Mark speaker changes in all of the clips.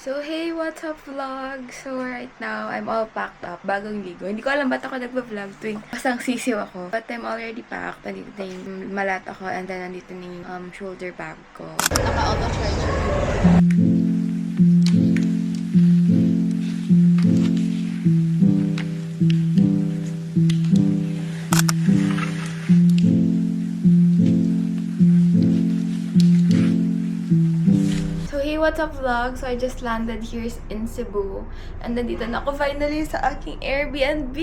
Speaker 1: So, hey, what's up, vlog? So, right now, I'm all packed up, bagong ligo. Hindi ko alam ba't ako nagpa-vlog tuwing pasang sisiw ako. But I'm already packed. Nandito na yung malat ako, and then nandito na yung shoulder bag ko. Naka-auto charge. What's up, vlog? So, I just landed here in Cebu. And nandito na ako finally sa aking Airbnb.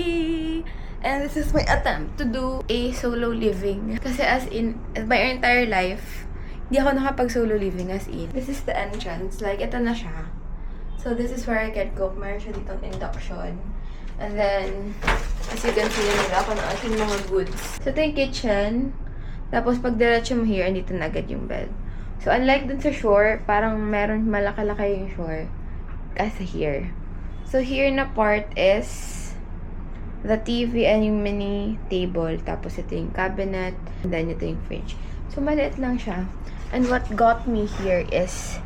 Speaker 1: And this is my attempt to do a solo living. Kasi as in, my entire life, hindi ako nakapag-solo living as in. This is the entrance. Like, ito na siya. So, this is where I can cook. Meron siya ditong induction. And then, as you can see, nila ako ng aking mga goods. So, ito yung kitchen. Tapos, pag diretso mo here, andito na agad yung bed. So, unlike dun sa shore, parang meron malaki-laki yung shore. Kasi here. So, here na part is the TV and yung mini table. Tapos, ito yung cabinet. And then, ito yung fridge. So, maliit lang siya. And what got me here is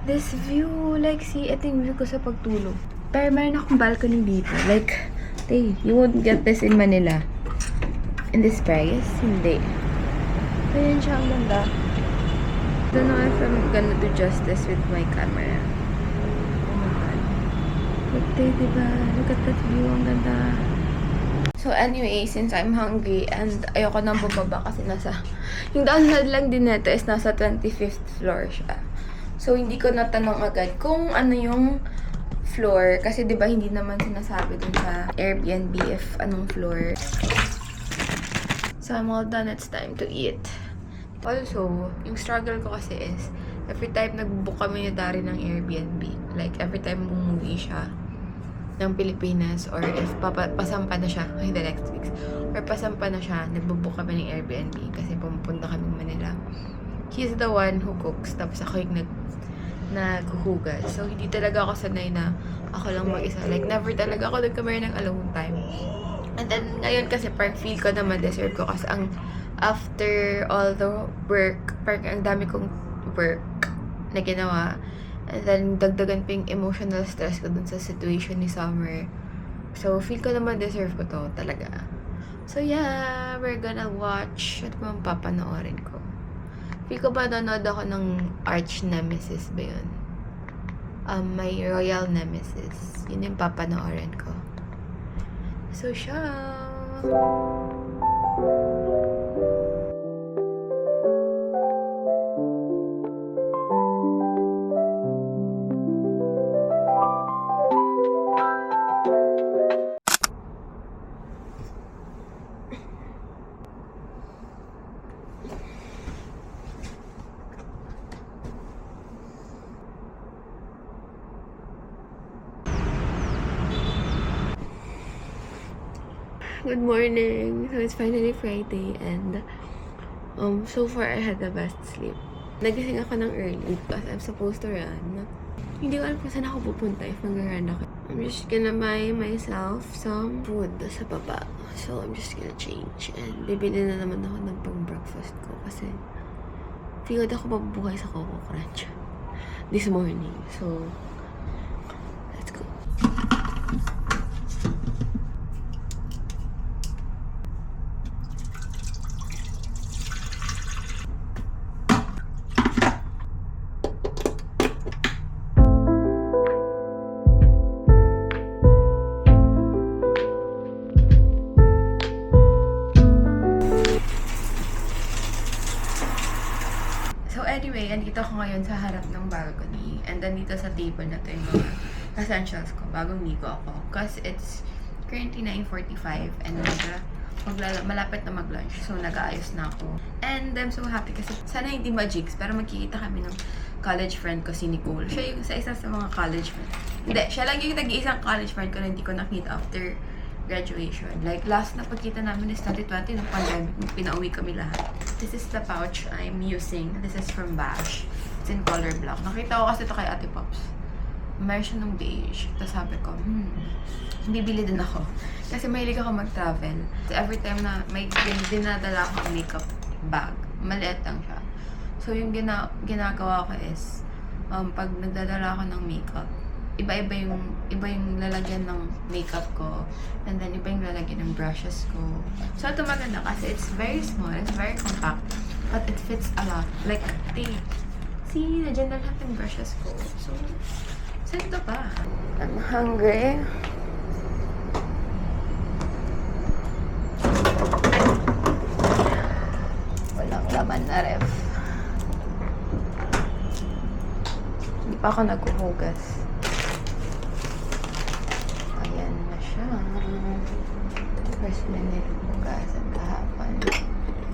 Speaker 1: this view. Like, see, ito yung view ko sa pagtulog. Pero meron akong balcony dito. Like, you won't get this in Manila. In this price? Hindi. Ayan siya, ang ganda. I don't know if I'm gonna do justice with my camera. Oh my god. Look there, diba? Look at that view. Ang ganda. So anyway, since I'm hungry and ayoko nang bumaba kasi yung download lang din nito is nasa 25th floor siya. So hindi ko natanong agad kung ano yung floor. Kasi diba hindi naman sinasabi dun sa Airbnb if anong floor. So I'm all done. It's time to eat. Also, yung struggle ko kasi is, every time nag-book kami ni Dari ng Airbnb, like every time umuwi siya ng Pilipinas, or if pasampa na siya, in the next weeks, or pasampa na siya, nag-book kami ng Airbnb kasi pumunta kami Manila. He's the one who cooks, tapos ako yung naghuhugas. So, hindi talaga ako sanay na ako lang mag-isa. Like, never talaga ako nagkamera ng alone time. And then, ngayon kasi parang feel ko na ma-deserve ko kasi after all the work, parang ang dami kong work na ginawa. And then, dagdagan pa yung emotional stress ko dun sa situation ni Summer. So, feel ko naman deserve ko to talaga. So, yeah, we're gonna watch. Ano bang papanoorin ko? Feel ko ba nanood ako ng arch nemesis ba yun? My royal nemesis. Yun yung papanoorin ko. So, siya. Good morning! So, it's finally Friday and so far I had the best sleep. Nagising ako ng early because I'm supposed to run. Hindi ko alam kung saan ako pupunta if mag-run ako. I'm just gonna buy myself some food sa baba. So, I'm just gonna change and bibili na naman ako ng pang-breakfast ko kasi feel ako mabubuhay sa Coco Crunch this morning. So, let's go. Anyway, andito ako ngayon sa harap ng balcony. And then dito sa table na to yung mga essentials ko. Bagong ligo ako. Kasi it's currently 9:45 and malapit na mag-lunch. So, nag-aayos na ako. And I'm so happy kasi sana hindi ma-jigs. Pero magkikita kami ng college friend ko, si Nicole. Siya yung isa sa mga college friend. Hindi, siya lang yung nag-iisang college friend ko na hindi ko nakita after graduation. Like, last na pagkita namin is 2020 ng pandemic. Pinauwi kami lahat. This is the pouch I'm using. This is from Bash. It's in color black. Nakita ko kasi ito kay Ate Pops. Meron siya ng beige. Tapos sabi ko, bibili din ako. Kasi mahilig ako mag-travel. So, every time na may dinadala akong makeup bag, maliit lang siya. So, yung ginagawa ko is, pag nagdadala ako ng makeup, iba yung lalagyan ng makeup ko, and then iba yung lalagyan ng brushes ko. So ito maganda kasi it's very small, it's very compact, but it fits a lot. Like, see, nandiyan na lahat ng brushes ko. So, saan ito pa? I'm hungry. Walang laman na ref. Hindi pa ako naghuhugas. Ayan na siya. First minute hugasan kahapon.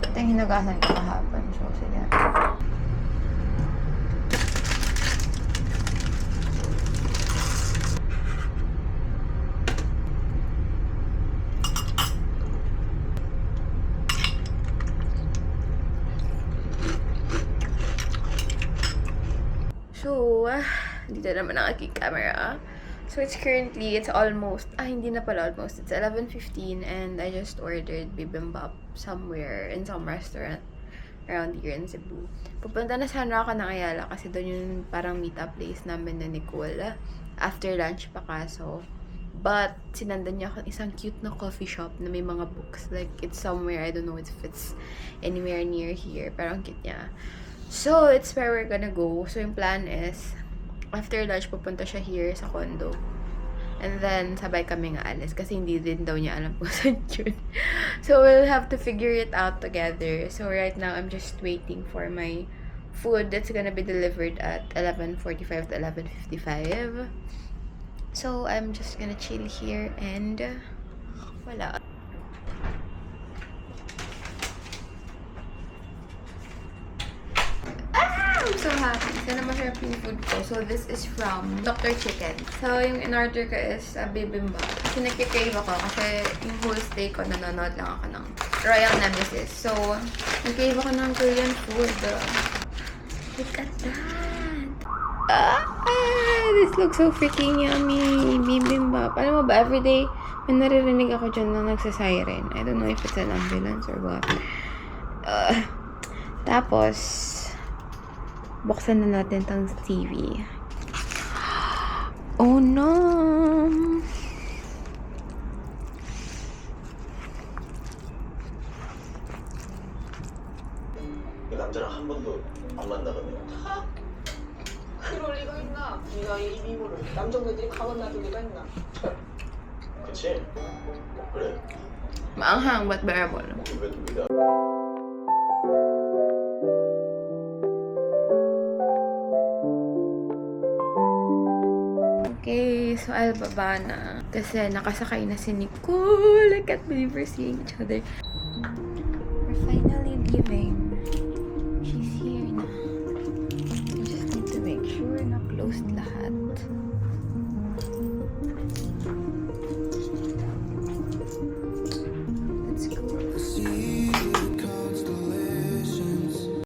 Speaker 1: Ito yung hinugasan ko kahapon. So, sige. So, dito naman ang aking camera. So, it's almost, hindi na pala almost. It's 11:15 and I just ordered bibimbap somewhere in some restaurant around here in Cebu. Pupunta na sana ako ng Ayala kasi doon yung parang meet-up place namin na Nicole. After lunch pa kaso. But, sinandan niya ako isang cute na coffee shop na may mga books. Like, it's somewhere, I don't know if it's anywhere near here. Pero ang cute niya. So, it's where we're gonna go. So, yung plan is, after lunch, pupunta siya here sa condo. And then, sabay kami nga alis. Kasi hindi din daw niya alam kung saan yun. So, we'll have to figure it out together. So, right now, I'm just waiting for my food that's gonna be delivered at 11:45 to 11:55. So, I'm just gonna chill here and wala. I'm so happy. Sana masarap yung food ko. So, this is from Dr. Chicken. So, yung in-order ko is bibimbap. Kasi nagkikrave ako kasi yung whole stay ko, nanonood lang ako ng Royal Nemesis. So, nagkrave ako ng Korean food. Look at that! This looks so freaking yummy. Bibimbap. Alam mo ba, everyday, may naririnig ako dyan na nagsasiren. I don't know if it's an ambulance or what. Tapos, buksan na natin tong TV. Oh no!
Speaker 2: 그 남자랑 한 번도 안 만나봤네요.
Speaker 3: 그럴 리가 있나? 네가 이 미모를 남정네들이 가만 놔둘 리가 있나?
Speaker 2: 그치? 그래.
Speaker 1: Maanghang but bearable.
Speaker 2: 왜 우리가
Speaker 1: Okay, so baba na. Kasi nakasakay na si Nicole. I can't believe we're seeing each other. We're finally leaving.